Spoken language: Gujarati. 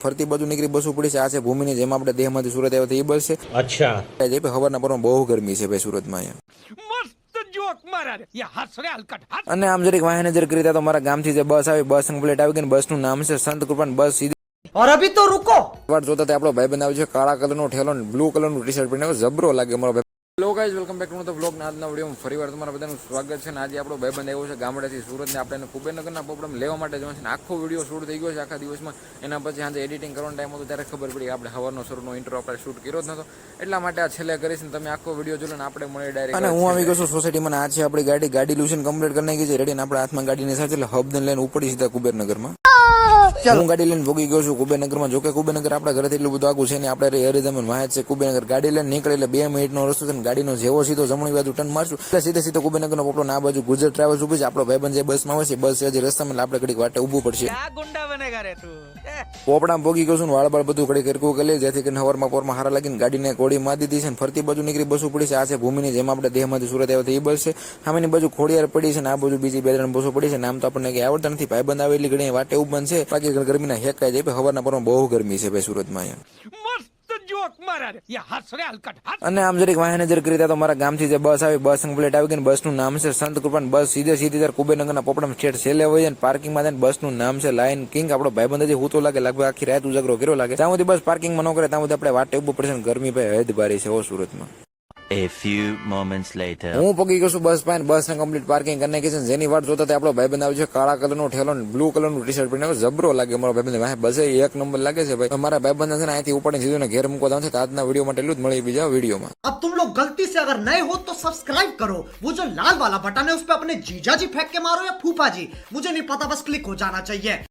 ફરતી બાજુ નીકળી બસ ઉપડી છે. આ છે ભૂમિની જેમ આપણે દેહમાંથી સુરત આવ્યો એ બસ છે. अच्छा હવારના પરમાં બહુ ગરમી છે ભાઈ સુરતમાં અહીંયા. मस्त जोक मारा रे ये हंस रे हलकट हंस। અને આમ જરીક વાહન નજર કરી તો મારા ગામથી જે બસ આવી બસ કમ્પ્લીટ આવી ગઈ. બસ નું નામ છે સંત કૃપાન. બસ સીધી और अभी तो रुको। વાર જોતા તે આપણો ભાઈ બનાવ્યો છે કાળા કલરનો ઠેલો ને બ્લુ કલરનું ટી શર્ટ પહેરીને જબરો લાગે મારો ભાઈ. Hello guys, welcome back to the vlog. આજના વિડીયોમાં ફરીવાર તમારા બધાનું સ્વાગત છે. ને આજે આપણો ભાઈબંધ આવ્યો છે ગામડેથી સુરત ને આપણે કુબેરનગરના પ્રોગ્રામ લેવા માટે જવાનું છે. આખો વિડીયો શૂટ થઈ ગયો છે આખા દિવસમાં. એના પછી આજે એડિટિંગ કરવાનો ટાઈમ હતો ત્યારે ખબર પડી આપણે સવારનો શરૂનો ઇન્ટ્રો આપણે શૂટ કર્યો જ નતો. એટલા માટે આ છેલ્લે કરીશ ને તમે આખો વિડીયો જોલો ને આપણે મળે ડાયરેક્ટ. અને હું આવી ગયો છું સોસાયટીમાં. આ છે આપણી ગાડી લ્યુશન કમ્પ્લીટ કરી નાખી છે રેડી. ને આપણા હાથમાં ગાડીની સાથે એટલે હબને લઈને ઉપડી સીધા કુબેરનગરમાં. હું ગાડી લઈને ભોગી ગયો છું કુબેરનગરમાં. જોકે કુબેરનગર આપણા ઘરેથી એટલું બધું આગું છે ને આપણે હરિધમન વાહ છે કુબેરનગર. ગાડી લઈને નીકળે એટલે 2 મિનિટનો રસ્તો છે. ગાડીનો જેવો સીધો જમણી બાજુ ટર્ન મારશું એટલે સીધો કુબેરનગરનો પોપડો. આ બાજુ ગુજરાત ટ્રાવેલ્સ ઉભી છે. આપણો ભાઈબંધ જે બસમાં હોય છે બસ હજી રસ્તામાં એટલે આપણે ઘડીક વાટે ઊભું પડશે. क्या गुंडा बनेगा रे तू। પોપડામાં ભોગી ગયો છું ને વાળ બધું ઘડી કરકું કરી જેથી કરીને હવારમાં પોરમાં હારા લાગીને ગાડીને કોડી મારી દીધી છે. ફરતી બાજુ નીકળી બસ ઉપડી છે. આ છે ભૂમિની જેમ આપણે દેહમાંથી સુરત આવ્યો એ બસ છે. સામેની બાજુ ખોડિયાર પડી છે ને આ બાજુ બીજી 2-3 બસો પડી છે. નામ તો આપણને કઈ આવડતા નથી. ભાઈબંધ આવે એટલી ઘણી વાટે ઉભન છે. બાકી ગરમીના હેકાય જાય. હવારના પરમાં બહુ ગરમી છે ભાઈ સુરતમાં અહીંયા. मस्त जोक मारा रे ये हंस रे हलकट हंस। અને આમ જરીક વાહન નજર કરી તો મારા ગામથી જે બસ આવી બસ કમ્પ્લીટ આવી ગઈ. બસ નું નામ છે સંત કૃપાન. બસ સીધી કુબેરનગરના પોપડામાં સ્ટેટ છેલ્લે હોય અને પાર્કિંગમાં જાય. બસ નું નામ છે લાયન કિંગ. આપણો ભાઈબંધ હજી હું તો લાગે લગભગ આખી રાત ઉજાગરો કર્યો લાગે. ત્યાં સુધી બસ પાર્કિંગમાં ન કરે ત્યાં સુધી આપણે વાટે ઉભું પડશે. ગરમી ભાઈ હદ ભારી છે ઓ સુરતમાં. A few moments later. હું પગી ગયો છું બસ પાસે. બસ ને કમ્પ્લીટ પાર્કિંગ કરી નાખી છે. જેની વાત જોતા આપણો ભાઈબંધ આવ્યો છે કાળા કલરનો ઠેલો ને બ્લુ કલરનું ટી શર્ટ પહેરીને જબરો લાગે મારો ભાઈબંધ. બસ એક નંબર લાગે છે ભાઈ. મારા ભાઈબંધ છે ને અહીંથી ઉપાડીને સીધું ને ઘેર મૂકવા જવાનું છે. આજના વિડીયો માટે એટલું જ મળી બીજા વિડીયોમાં. अब तुम लोग गलती से अगर नए हो तो सब्सक्राइब करो। वो जो लाल वाला बटन है उस पर अपने जीजा जी फेंक के मारो या फूफा जी, मुझे नहीं पता, बस क्लिक हो जाना चाहिए।